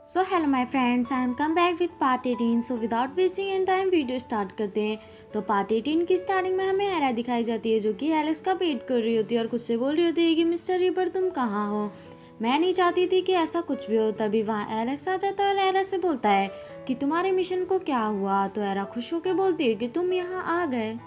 So hello my friends, I am come back with part 18। So without wasting any time video start करते हैं। तो part 18 की starting में हमें era दिखाई जाती है जो कि एलेक्स का वेट कर रही होती है और खुद से बोल रही होती है कि मिस्टर रीपर तुम कहाँ हो। मैं नहीं चाहती थी कि ऐसा कुछ भी हो। तभी वहाँ एलेक्स आ जाता है और एरा से बोलता है कि तुम्हारे मिशन को क्या हुआ। तो एरा खुश होकर बोलती है कि तुम यहाँ आ गए।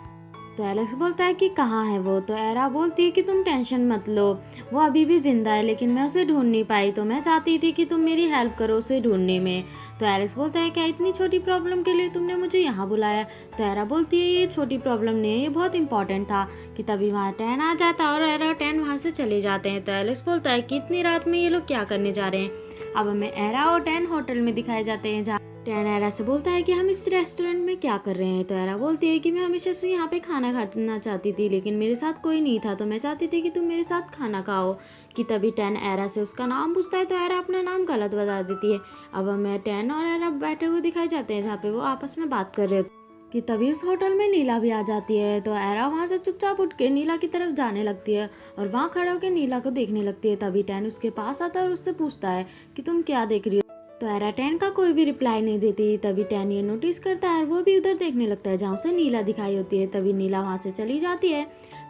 तो एलेक्स बोलता है कि कहाँ है वो। तो एरा बोलती है कि तुम टेंशन मत लो, वो अभी भी जिंदा है लेकिन मैं उसे ढूंढ नहीं पाई। तो मैं चाहती थी कि तुम मेरी हेल्प करो उसे ढूंढने में। तो एलेक्स बोलता है क्या इतनी छोटी प्रॉब्लम के लिए तुमने मुझे यहाँ बुलाया। तो एरा बोलती है ये छोटी प्रॉब्लम नहीं है, ये बहुत इंपॉर्टेंट था। कि तभी वहाँ टैन आ जाता है और एरा और टैन वहाँ से चले जाते हैं। तो एलेक्स बोलता है कि इतनी रात में ये लोग क्या करने जा रहे हैं। अब हमें एरा और टैन होटल में दिखाए जाते हैं जहाँ टैन एरा से बोलता है कि हम इस रेस्टोरेंट में क्या कर रहे हैं। तो एरा बोलती है कि मैं हमेशा से यहाँ पे खाना खाना चाहती थी लेकिन मेरे साथ कोई नहीं था, तो मैं चाहती थी कि तुम मेरे साथ खाना खाओ। कि तभी टैन एरा से उसका नाम पूछता है तो एरा अपना नाम गलत बता देती है। अब हमें टैन और एरा बैठे हुए दिखाई जाते हैं जहाँ पे वो आपस में बात कर रहे होते हैं। कि तभी उस होटल में नीला भी आ जाती है। तो एरा वहाँ से चुपचाप उठ के नीला की तरफ जाने लगती है और वहाँ खड़े होकर नीला को देखने लगती है। तभी टैन उसके पास आता है और उससे पूछता है कि तुम क्या देख रही हो। तो एरा टैन का कोई भी रिप्लाई नहीं देती। तभी टैन ये नोटिस करता है और वो भी उधर देखने लगता है जहाँ उसे नीला दिखाई होती है। तभी नीला वहाँ से चली जाती है।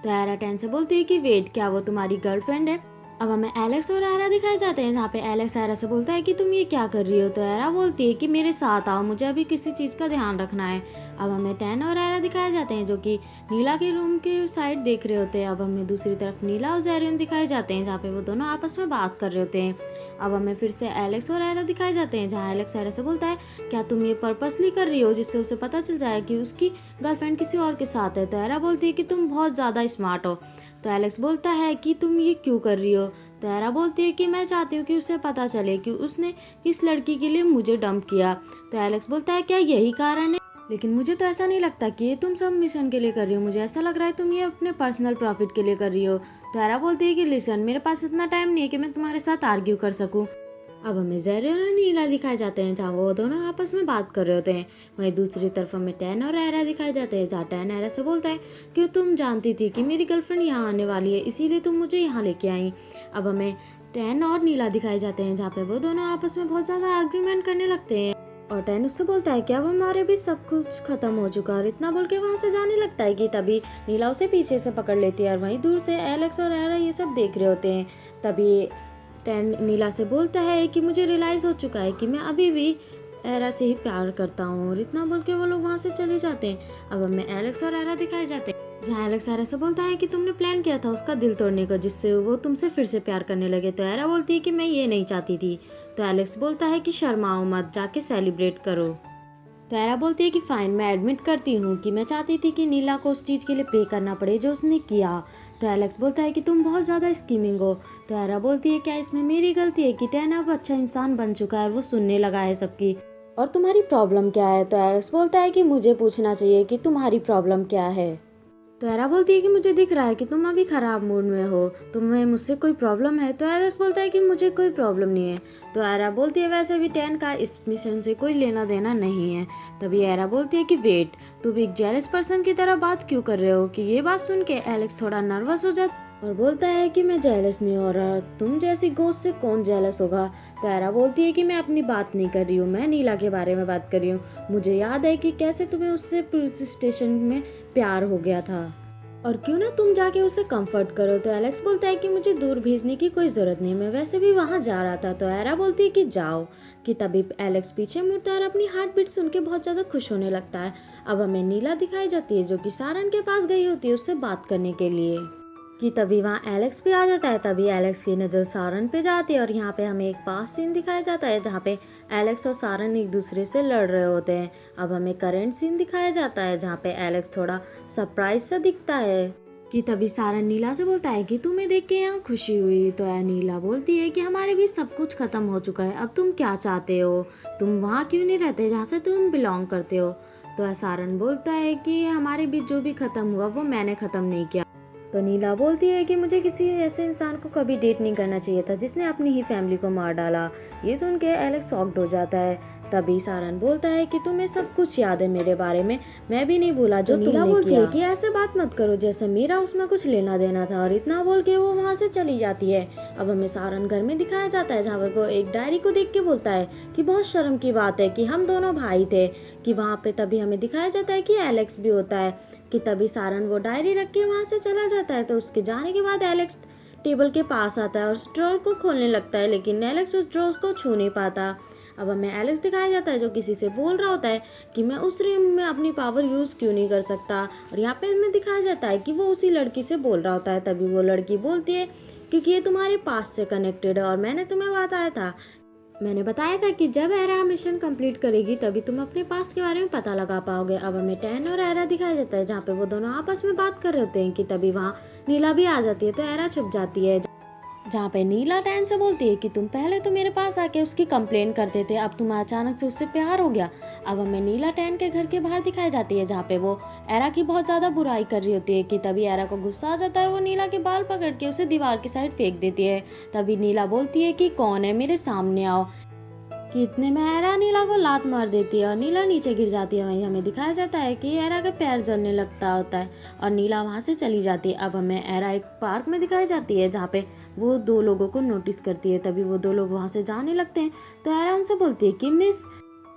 तो एरा टैन से बोलती है कि वेट, क्या वो तुम्हारी गर्लफ्रेंड है। अब हमें एलेक्स और एरा दिखाए जाते हैं जहाँ पे एलेक्स एरा से बोलता है कि तुम ये क्या कर रही हो। तो एरा बोलती है कि मेरे साथ आओ, मुझे अभी किसी चीज़ का ध्यान रखना है। अब हमें टैन और एरा दिखाए जाते हैं जो कि नीला के रूम के साइड देख रहे होते हैं। अब हमें दूसरी तरफ नीला और जैरियन दिखाए जाते हैं जहाँ पे वो दोनों आपस में बात कर रहे होते हैं। अब हमें फिर से एलेक्स और एरा दिखाए जाते हैं जहाँ एलेक्स एरा से बोलता है क्या तुम ये पर्पसली कर रही हो जिससे उसे पता चल जाए कि उसकी गर्लफ्रेंड किसी और के साथ है। तो एरा बोलती है कि तुम बहुत ज़्यादा स्मार्ट हो। तो एलेक्स बोलता है कि तुम ये क्यों कर रही हो। तो एरा बोलती है कि मैं चाहती हूँ कि उसे पता चले कि उसने किस लड़की के लिए मुझे डंप किया। तो एलेक्स बोलता है क्या यही कारण है, लेकिन मुझे तो ऐसा नहीं लगता कि ये तुम सब मिशन के लिए कर रही हो, मुझे ऐसा लग रहा है तुम ये अपने पर्सनल प्रॉफिट के लिए कर रही हो। तो एरा बोलती है कि लिसन, मेरे पास इतना टाइम नहीं है कि मैं तुम्हारे साथ आर्ग्यू कर सकूं। अब हमें जैरियन और नीला दिखाए जाते हैं जहाँ वो दोनों आपस में बात कर रहे होते हैं। वहीं दूसरी तरफ हमें टैन और एरा दिखाए जाते हैं जहाँ टैन एरा से बोलता है कि तुम जानती थी कि मेरी गर्लफ्रेंड यहाँ आने वाली है, इसीलिए तुम मुझे यहाँ लेके आई। अब हमें टैन और नीला दिखाए जाते हैं जहाँ पे वो दोनों आपस में बहुत ज़्यादा आर्ग्यूमेंट करने लगते हैं। और टैन उससे बोलता है कि अब हमारे भी सब कुछ खत्म हो चुका है और इतना बोल के वहाँ से जाने लगता है। कि तभी नीला उसे पीछे से पकड़ लेती है और वहीं दूर से एलेक्स और एरा ये सब देख रहे होते हैं। तभी टैन नीला से बोलता है कि मुझे रियलाइज़ हो चुका है कि मैं अभी भी एरा से ही प्यार करता हूँ, और इतना बोल के वो लोग वहाँ से चले जाते हैं। अब हमें एलेक्स और एरा दिखाए जाते हैं जहाँ एलेक्स एरा से बोलता है कि तुमने प्लान किया था उसका दिल तोड़ने का जिससे वो तुमसे फिर से प्यार करने लगे। तो एरा बोलती है कि मैं ये नहीं चाहती थी। तो एलेक्स बोलता है कि शर्माओ मत, जाके सेलिब्रेट करो। तो एरा बोलती है कि फाइन, मैं एडमिट करती हूँ कि मैं चाहती थी कि नीला को उस चीज़ के लिए पे करना पड़े जो उसने किया। तो एलेक्स बोलता है कि तुम बहुत ज़्यादा स्कीमिंग हो। तो एरा बोलती है क्या इसमें मेरी गलती है कि टैन अब अच्छा इंसान बन चुका है और वो सुनने लगा है सबकी, और तुम्हारी प्रॉब्लम क्या है। तो एलेक्स बोलता है कि मुझे पूछना चाहिए कि तुम्हारी प्रॉब्लम क्या है। तो एरा बोलती है कि मुझे दिख रहा है कि तुम अभी खराब मूड में हो, तुम्हें मुझसे कोई प्रॉब्लम है। तो एलेक्स बोलता है कि मुझे कोई प्रॉब्लम नहीं है। तो एरा बोलती है वैसे भी टैन का इस मिशन से कोई लेना देना नहीं है। तभी एरा बोलती है कि वेट, तुम एक जेलस पर्सन की तरह बात क्यों कर रहे हो। कि ये बात सुन के एलेक्स थोड़ा नर्वस हो जाता और बोलता है कि मैं जेलस नहीं हो रहा, तुम जैसी गोस्ट से कौन जेलस होगा। तो एरा बोलती है कि मैं अपनी बात नहीं कर रही हूँ, मैं नीला के बारे में बात कर रही हूँ। मुझे याद है कि कैसे तुम्हें उससे पुलिस स्टेशन में प्यार हो गया था, और क्यों ना तुम जाके उसे कंफर्ट करो। तो एलेक्स बोलता है कि मुझे दूर भेजने की कोई ज़रूरत नहीं, मैं वैसे भी वहाँ जा रहा था। तो एरा बोलती है कि जाओ। कि तभी एलेक्स पीछे मुड़ता है और अपनी हार्ट बीट सुन के बहुत ज़्यादा खुश होने लगता है। अब हमें नीला दिखाई जाती है जो कि सारन के पास गई होती है उससे बात करने के लिए। कि तभी वहाँ एलेक्स भी आ जाता है। तभी एलेक्स की नज़र सारन पे जाती है और यहाँ पे हमें एक पास सीन दिखाया जाता है जहाँ पे एलेक्स और सारन एक दूसरे से लड़ रहे होते हैं। अब हमें करंट सीन दिखाया जाता है जहाँ पे एलेक्स थोड़ा सरप्राइज सा दिखता है। कि तभी सारन नीला से बोलता है कि तुम्हें देख के यहाँ खुशी हुई। तो नीला बोलती है कि हमारे बीच सब कुछ खत्म हो चुका है, अब तुम क्या चाहते हो, तुम वहाँ क्यों नहीं रहते जहाँ से तुम बिलोंग करते हो। तो सारन बोलता है कि हमारे बीच जो भी खत्म हुआ वो मैंने खत्म नहीं किया। तो नीला बोलती है कि मुझे किसी ऐसे इंसान को कभी डेट नहीं करना चाहिए था जिसने अपनी ही फैमिली को मार डाला। ये सुन के एलेक्स शॉक्ड हो जाता है। तभी सारन बोलता है कि तुम्हें सब कुछ याद है मेरे बारे में, मैं भी नहीं भूला जो नीला बोलती है कि ऐसे बात मत करो जैसे मेरा उसमें कुछ लेना देना था, और इतना बोल के वो वहाँ से चली जाती है। अब हमें सारन घर में दिखाया जाता है जहाँ पर वो एक डायरी को देख के बोलता है कि बहुत शर्म की बात है कि हम दोनों भाई थे, कि वहाँ पे तभी हमें दिखाया जाता है कि एलेक्स भी होता है, कि तभी सारन वो डायरी रख के वहाँ से चला जाता है। तो उसके जाने के बाद एलेक्स टेबल के पास आता है और उस ड्रॉर को खोलने लगता है, लेकिन एलेक्स उस ड्रॉर को छू नहीं पाता। अब हमें एलेक्स दिखाया जाता है जो किसी से बोल रहा होता है कि मैं उस रूम में अपनी पावर यूज़ क्यों नहीं कर सकता, और यहाँ पे हमें दिखाया जाता है कि वो उसी लड़की से बोल रहा होता है। तभी वो लड़की बोलती है क्योंकि ये तुम्हारे पास से कनेक्टेड है और मैंने तुम्हें बताया था कि जब एरा मिशन कंप्लीट करेगी तभी तुम अपने पास्ट के बारे में पता लगा पाओगे। अब हमें टैन और एरा दिखाया जाता है जहाँ पे वो दोनों आपस में बात कर रहे होते हैं, कि तभी वहाँ नीला भी आ जाती है। तो एरा छुप जाती है, जहाँ पे नीला टैन से बोलती है कि तुम पहले तो मेरे पास आके उसकी कंप्लेन करते थे, अब तुम्हें अचानक से उससे प्यार हो गया। अब हमें नीला टैन के घर के बाहर दिखाई जाती है जहाँ पे वो एरा की बहुत ज़्यादा बुराई कर रही होती है, कि तभी एरा को गुस्सा आ जाता है और वो नीला के बाल पकड़ के उसे दीवार की साइड फेंक देती है। तभी नीला बोलती है कि कौन है, मेरे सामने आओ, कि इतने में एरा नीला को लात मार देती है और नीला नीचे गिर जाती है। वहीं हमें दिखाया जाता है कि एरा का पैर जलने लगता होता है और नीला वहां से चली जाती है। अब हमें एरा एक पार्क में दिखाई जाती है जहाँ पे वो दो लोगों को नोटिस करती है। तभी वो दो लोग वहां से जाने लगते हैं, तो एरा उनसे बोलती है कि मिस,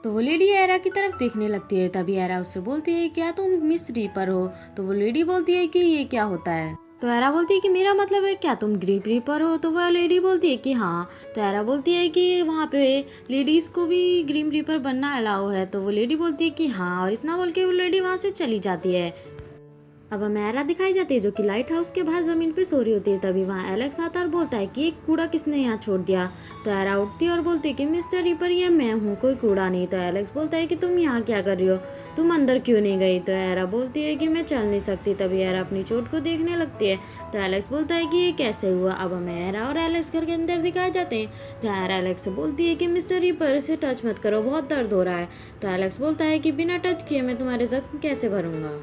तो वो लेडी एरा की तरफ देखने लगती है। तभी एरा उससे बोलती है क्या तुम मिस रीपर हो, तो वो लेडी बोलती है कि ये क्या होता है, तो एरा बोलती है कि मेरा मतलब है क्या तुम ग्रीन रीपर हो, तो वह लेडी बोलती है कि हाँ। तो एरा बोलती है कि वहाँ पे लेडीज़ को भी ग्रीन रीपर बनना अलाउ है, तो वो लेडी बोलती है कि हाँ, और इतना बोल के वो लेडी वहाँ से चली जाती है। अब हमें एरा दिखाई जाती है जो कि लाइट हाउस के बाहर ज़मीन पे सो रही होती है। तभी वहाँ एलेक्स आता और बोलता है कि एक कूड़ा किसने यहाँ छोड़ दिया, तो एरा उठती है और बोलती है कि मिस्टर रीपर ये मैं हूँ, कोई कूड़ा नहीं। तो एलेक्स बोलता है कि तुम यहाँ क्या कर रही हो, तुम अंदर क्यों नहीं गई, तो एरा बोलती है कि मैं चल नहीं सकती। तभी एरा अपनी चोट को देखने लगती है, तो एलेक्स बोलता है कि ये कैसे हुआ। अब हमें एरा और एलेक्स घर के अंदर दिखाए जाते हैं, तो एरा एलेक्स से बोलती है कि मिस्टर रीपर इसे टच मत करो, बहुत दर्द हो रहा है। तो एलेक्स बोलता है कि बिना टच किए मैं तुम्हारे जख्म कैसे भरूंगा,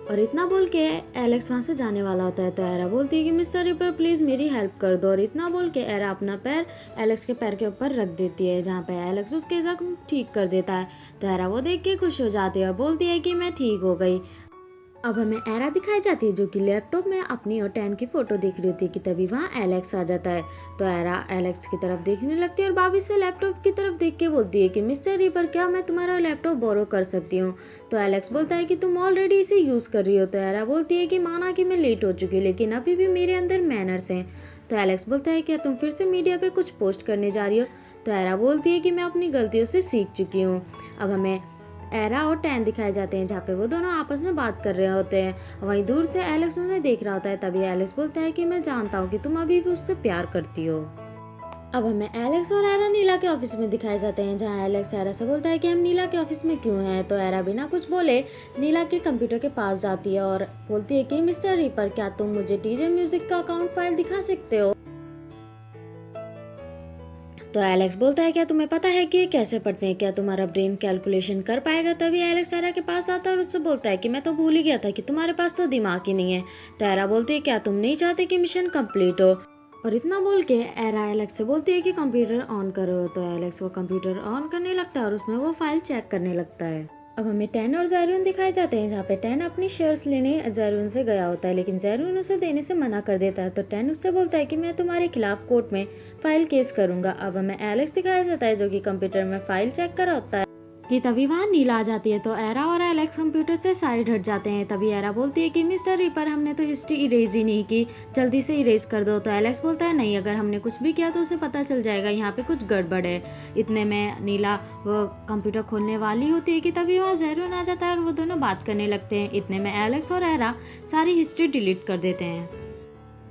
और इतना बोल के एलेक्स वहाँ से जाने वाला होता है। तो एरा बोलती है कि मिस्टर रिपर प्लीज़ मेरी हेल्प कर दो, और इतना बोल के एरा अपना पैर एलेक्स के पैर के ऊपर रख देती है जहाँ पे एलेक्स उसके जख्म ठीक कर देता है। तो एरा वो देख के खुश हो जाती है और बोलती है कि मैं ठीक हो गई। अब हमें एरा दिखाई जाती है जो कि लैपटॉप में अपनी और टैन की फोटो देख रही होती है, कि तभी वहाँ एलेक्स आ जाता है। तो एरा एलेक्स की तरफ देखने लगती है और भाभी से लैपटॉप की तरफ देख के बोलती है कि मिस्टर रीपर क्या मैं तुम्हारा लैपटॉप बोरो कर सकती हूँ। तो एलेक्स बोलता है कि तुम ऑलरेडी इसे यूज़ कर रही हो। तो एरा बोलती है कि माना कि मैं लेट हो चुकी हूँ लेकिन अभी भी मेरे अंदर मैनर्स हैं। तो एलेक्स बोलता है क्या तुम फिर से मीडिया पे कुछ पोस्ट करने जा रही हो। तो एरा बोलती है कि मैं अपनी गलतियों से सीख चुकी हूँ। अब हमें एरा और टैन दिखाए जाते हैं जहाँ पे वो दोनों आपस में बात कर रहे होते हैं। वहीं दूर से एलेक्स उन्हें देख रहा होता है। तभी एलेक्स बोलता है कि मैं जानता हूँ कि तुम अभी भी उससे प्यार करती हो। अब हमें एलेक्स और एरा नीला के ऑफिस में दिखाए जाते हैं जहाँ एलेक्स एरा से बोलता है कि हम नीला के ऑफिस में क्यों हैं। तो एरा बिना कुछ बोले नीला के कंप्यूटर के पास जाती है और बोलती है कि मिस्टर रीपर क्या तुम मुझे डीजे म्यूजिक का अकाउंट फाइल दिखा सकते हो। तो एलेक्स बोलता है क्या तुम्हें पता है कि ये कैसे पढ़ते हैं, क्या तुम्हारा ब्रेन कैलकुलेशन कर पाएगा। तभी एलेक्स एरा के पास आता है और उससे बोलता है कि मैं तो भूल ही गया था कि तुम्हारे पास तो दिमाग ही नहीं है। तो एरा बोलती है क्या तुम नहीं चाहते कि मिशन कंप्लीट हो, और इतना बोल के एरा एलेक्स से बोलती है कि कंप्यूटर ऑन करो। तो एलेक्स वो कंप्यूटर ऑन करने लगता है और उसमें वो फाइल चेक करने लगता है। अब हमें टैन और जैरून दिखाए जाते हैं जहाँ पे टैन अपनी शेयर्स लेने जैरून से गया होता है, लेकिन जैरून उसे देने से मना कर देता है। तो टैन उससे बोलता है कि मैं तुम्हारे खिलाफ कोर्ट में फाइल केस करूंगा। अब हमें एलेक्स दिखाया जाता है जो कि कंप्यूटर में फाइल चेक कर रहा होता है, कि तभी वहाँ नीला आ जाती है। तो एरा और एलेक्स कंप्यूटर से साइड हट जाते हैं। तभी एरा बोलती है कि मिस्टर रीपर हमने तो हिस्ट्री इरेज ही नहीं की, जल्दी से इरेज कर दो। तो एलेक्स बोलता है नहीं, अगर हमने कुछ भी किया तो उसे पता चल जाएगा यहाँ पे कुछ गड़बड़ है। इतने में नीला वो कंप्यूटर खोलने वाली होती है कि तभी वहाँ जैरून आ जाता है और वो दोनों बात करने लगते हैं। इतने में एलेक्स और एरा सारी हिस्ट्री डिलीट कर देते हैं।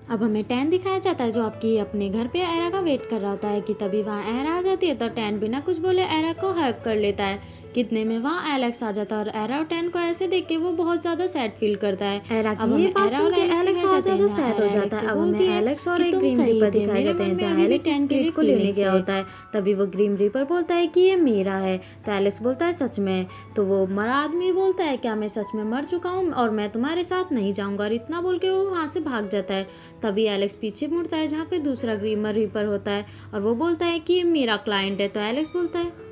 अब हमें टैन दिखाया जाता है जो आपकी अपने घर पे एरा का वेट कर रहा होता है, कि तभी वहाँ एरा आ जाती है। तो टैन बिना कुछ बोले एरा को हेल्प कर लेता है। कितने में वहाँ एलेक्स आ जाता है और एरा और टैन को ऐसे देख के वो बहुत ज्यादा सैड फील करता है। एरा की ये बात सुन के एलेक्स और ज्यादा सैड हो जाता है। अब हमें एलेक्स और एक ग्रीन रीपर दिखाए जाते हैं जहाँ एलेक्स टैन के लिए को लेने गया होता है। तभी वो ग्रीन रीपर बोलता है कि ये मेरा है। तो एलेक्स बोलता है सच में। तो वो मरा आदमी बोलता है क्या मैं सच में मर चुका हूँ और मैं तुम्हारे साथ नहीं जाऊंगा, और इतना बोल के वो वहाँ से भाग जाता है। तभी एलेक्स पीछे मुड़ता है जहाँ पे दूसरा ग्रीन रीपर होता है और वो बोलता है कि ये मेरा क्लाइंट है। तो एलेक्स बोलता है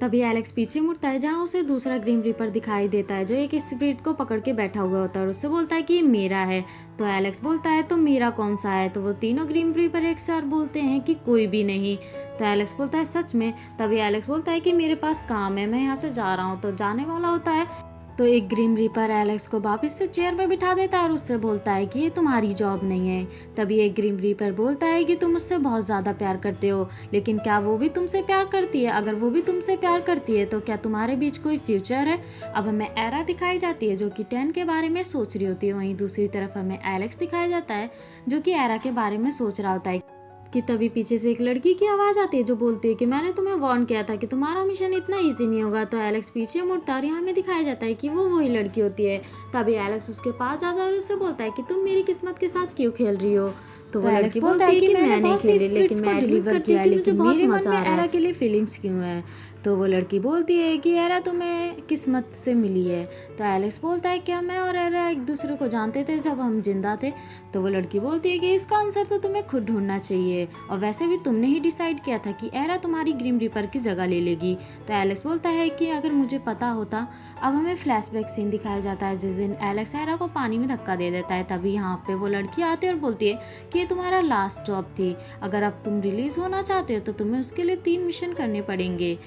तभी एलेक्स पीछे मुड़ता है जहाँ उसे दूसरा ग्रीम रीपर दिखाई देता है जो एक स्पिरिट को पकड़ के बैठा हुआ होता है और उससे बोलता है कि ये मेरा है। तो एलेक्स बोलता है तो मेरा कौन सा है। तो वो तीनों ग्रीम रीपर एक साथ बोलते हैं कि कोई भी नहीं। तो एलेक्स बोलता है सच में। तभी एलेक्स बोलता है कि मेरे पास काम है, मैं यहाँ से जा रहा हूँ। तो जाने वाला होता है तो एक ग्रीम रीपर एलेक्स को वापस से चेयर पर बिठा देता है और उससे बोलता है कि ये तुम्हारी जॉब नहीं है। तभी एक ग्रीम रीपर बोलता है कि तुम मुझसे बहुत ज़्यादा प्यार करते हो, लेकिन क्या वो भी तुमसे प्यार करती है? अगर वो भी तुमसे प्यार करती है तो क्या तुम्हारे बीच कोई फ्यूचर है? अब हमें एरा दिखाई जाती है जो कि 10 के बारे में सोच रही होती है। वहीं दूसरी तरफ हमें एलेक्स दिखाया जाता है जो कि एरा के बारे में सोच रहा होता है कि तभी पीछे से एक लड़की की आवाज़ आती है जो बोलती है कि मैंने तुम्हें वार्न किया था कि तुम्हारा मिशन इतना इजी नहीं होगा। तो एलेक्स पीछे मुड़ता है और यहाँ हमें दिखाया जाता है कि वो वही लड़की होती है। तभी एलेक्स उसके पास जाता है और उससे बोलता है कि तुम मेरी किस्मत के साथ क्यों खेल रही हो। तो वो लड़की बोलती है कि मैंने नहीं खेली, लेकिन मैं डिलीवर किया, लेकिन मेरे मन में एरा के लिए फीलिंग्स क्यों है। तो वो लड़की बोलती है कि एरा तुम्हें किस्मत से मिली है। तो एलेक्स बोलता है क्या मैं और एरा एक दूसरे को जानते थे जब हम जिंदा थे। तो वो लड़की बोलती है कि इसका आंसर तो तुम्हें खुद ढूंढना चाहिए, और वैसे भी तुमने ही डिसाइड किया था कि एरा तुम्हारी ग्रीम रीपर की जगह ले लेगी। तो एलेक्स बोलता है कि अगर मुझे पता होता। अब हमें फ्लैशबैक सीन दिखाया जाता है जिस दिन एलेक्स एरा को पानी में धक्का दे देता है। तभी यहाँ पे वो लड़की आती है और बोलती है कि ये तुम्हारा लास्ट जॉब थी, अगर अब तुम रिलीज होना चाहते हो तो तुम्हें उसके लिए 3 मिशन करने पड़ेंगे।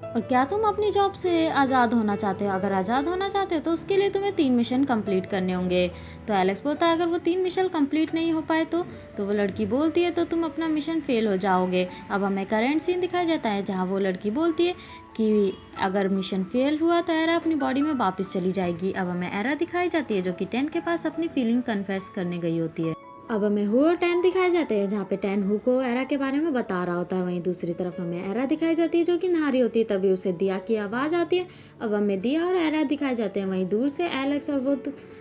और क्या तुम अपनी जॉब से आज़ाद होना चाहते हो? अगर आज़ाद होना चाहते हो तो उसके लिए तुम्हें 3 मिशन कंप्लीट करने होंगे। तो एलेक्स बोलता है अगर वो 3 मिशन कंप्लीट नहीं हो पाए तो वो लड़की बोलती है तो तुम अपना मिशन फेल हो जाओगे। अब हमें करंट सीन दिखाया जाता है जहाँ वो लड़की बोलती है कि अगर मिशन फेल हुआ तो एरा अपनी बॉडी में वापस चली जाएगी। अब हमें एरा दिखाई जाती है जो कि 10 के पास अपनी फीलिंग कन्फेस करने गई होती है। अब हमें हु और 10 दिखाए जाते हैं जहाँ पे 10 हु को एरा के बारे में बता रहा होता है। वहीं दूसरी तरफ हमें एरा दिखाई जाती है जो कि नहा रही होती है। तभी उसे दिया की आवाज़ आती है। अब हमें दिया और एरा दिखाए जाते हैं। वहीं दूर से एलेक्स और वो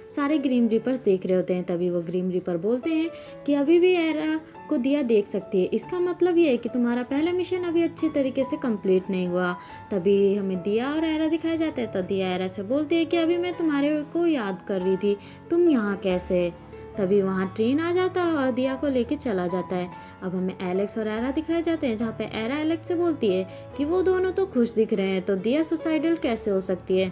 सारे ग्रीम रीपर्स देख रहे होते हैं। तभी वो ग्रीम रीपर बोलते हैं कि अभी भी एरा को दिया देख सकती है, इसका मतलब ये है कि तुम्हारा पहला मिशन अभी अच्छी तरीके से कंप्लीट नहीं हुआ। तभी हमें दिया और एरा दिखाए जाते हैं। तो दिया एरा से बोलती है कि अभी मैं तुम्हारे को याद कर रही थी, तुम यहाँ कैसे। तभी वहाँ ट्रेन आ जाता है और दिया को लेके चला जाता है। अब हमें एलेक्स और एरा दिखाए जाते हैं जहाँ पे एरा एलेक्स से बोलती है कि वो दोनों तो खुश दिख रहे हैं, तो दिया सुसाइडल कैसे हो सकती है।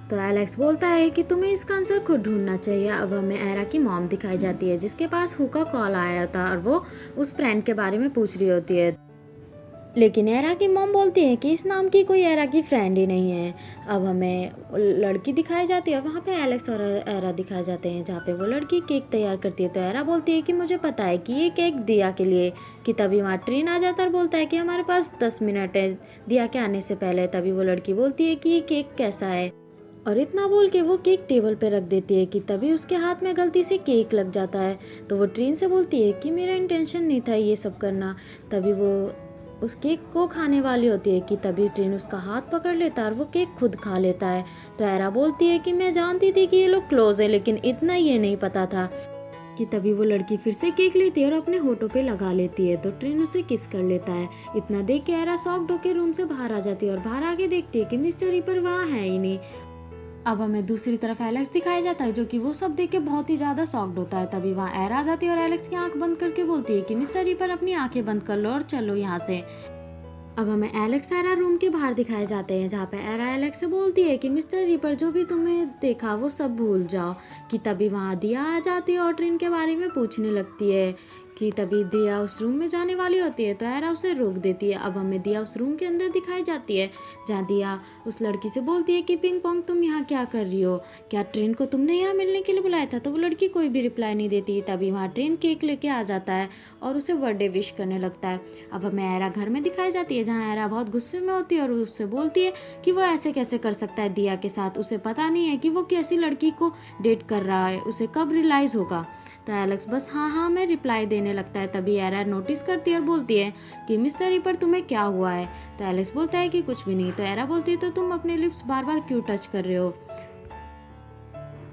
तो एलेक्स बोलता है कि तुम्हें इसका आंसर खुद ढूंढना चाहिए। अब हमें एरा की मॉम दिखाई जाती है जिसके पास हु का कॉल आया था और वो उस फ्रेंड के बारे में पूछ रही होती है, लेकिन एरा की मॉम बोलती है कि इस नाम की कोई एरा की फ्रेंड ही नहीं है। अब हमें लड़की दिखाई जाती है, वहाँ पे एलेक्स और एरा दिखाए जाते हैं जहाँ पे वो लड़की केक तैयार करती है। तो एरा बोलती है कि मुझे पता है कि ये केक दिया के लिए। कि तभी वहाँ ट्रेन आ जाता है और बोलता है कि हमारे पास 10 मिनट है दिया के आने से पहले। तभी वो लड़की बोलती है कि ये केक कैसा है, और इतना बोल के वो केक टेबल पे रख देती है कि तभी उसके हाथ में गलती से केक लग जाता है। तो वो ट्रेन से बोलती है कि मेरा इंटेंशन नहीं था ये सब करना। तभी वो उस केक को खाने वाली होती है कि तभी ट्रेन उसका हाथ पकड़ लेता है और वो केक खुद खा लेता है। तो एरा बोलती है कि मैं जानती थी कि ये लोग क्लोज है, लेकिन इतना ये नहीं पता था। कि तभी वो लड़की फिर से केक लेती है और अपने होठों पे लगा लेती है। तो ट्रेन उसे किस कर लेता है। इतना देख के एरा शॉक्ड होकर रूम से बाहर आ जाती है और बाहर आके देखती है कि मिस्टर रीपर वहाँ है ही नहीं। अब हमें दूसरी तरफ एलेक्स दिखाया जाता है जो कि वो सब देख के बहुत ही ज़्यादा शॉक्ड होता है। तभी वहाँ एरा आ जाती है और एलेक्स की आंख बंद करके बोलती है कि मिस्टर रीपर अपनी आंखें बंद कर लो और चलो यहाँ से। अब हमें एलेक्स एरा रूम के बाहर दिखाए जाते हैं जहाँ पे एरा एलेक्स से बोलती है कि मिस्टर रीपर जो भी तुम्हें देखा वो सब भूल जाओ। कि तभी वहाँ दिया आ जाती है और ट्रेन के बारे में पूछने लगती है। कि तभी दिया उस रूम में जाने वाली होती है तो एरा उसे रोक देती है। अब हमें दिया उस रूम के अंदर दिखाई जाती है जहाँ दिया उस लड़की से बोलती है कि पिंग पोंग तुम यहाँ क्या कर रही हो, क्या ट्रेन को तुमने यहाँ मिलने के लिए बुलाया था। तो वो लड़की कोई भी रिप्लाई नहीं देती। तभी वहाँ ट्रेन केक लेके आ जाता है और उसे बर्थडे विश करने लगता है। अब हमें एरा घर में दिखाई जाती है जहाँ एरा बहुत गुस्से में होती है और उससे बोलती है कि वो ऐसे कैसे कर सकता है दिया के साथ, उसे पता नहीं है कि वो कैसी लड़की को डेट कर रहा है, उसे कब रियलाइज़ होगा। तो एलेक्स बस हाँ हाँ में रिप्लाई देने लगता है। तभी एरा नोटिस करती है और बोलती है कि मिस्टर रीपर तुम्हें क्या हुआ है। तो एलेक्स बोलता है कि कुछ भी नहीं। तो एरा बोलती है तो तुम अपने लिप्स बार बार क्यों टच कर रहे हो।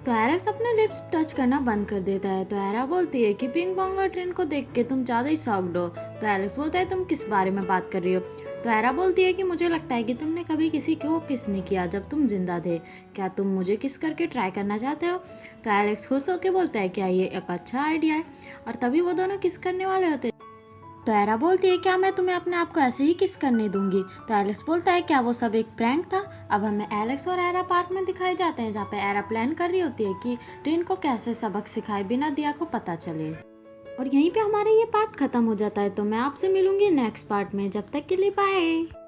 तो एलेक्स अपने लिप्स टच करना बंद कर देता है। तो एरा बोलती है कि पिंग पोंग और ट्रेन को देख के तुम ज़्यादा ही शॉक्ड हो। तो एलेक्स बोलता है तुम किस बारे में बात कर रही हो। तो एरा बोलती है कि मुझे लगता है कि तुमने कभी किसी को किस नहीं किया जब तुम जिंदा थे, क्या तुम मुझे किस करके ट्राई करना चाहते हो। तो एलेक्स खुश होकर बोलता है क्या ये एक अच्छा आइडिया है। और तभी वो दोनों किस करने वाले होते हैं। तो एरा बोलती है क्या मैं तुम्हें अपने आप को ऐसे ही किस करने दूंगी। तो एलेक्स बोलता है क्या वो सब एक प्रैंक था। अब हमें एलेक्स और एरा पार्क में दिखाए जाते हैं जहाँ पे एरा प्लान कर रही होती है कि टिन को कैसे सबक सिखाए बिना दिया को पता चले। और यहीं पे हमारा ये पार्ट खत्म हो जाता है। तो मैं आपसे मिलूंगी नेक्स्ट पार्ट में, जब तक के लिए बाय।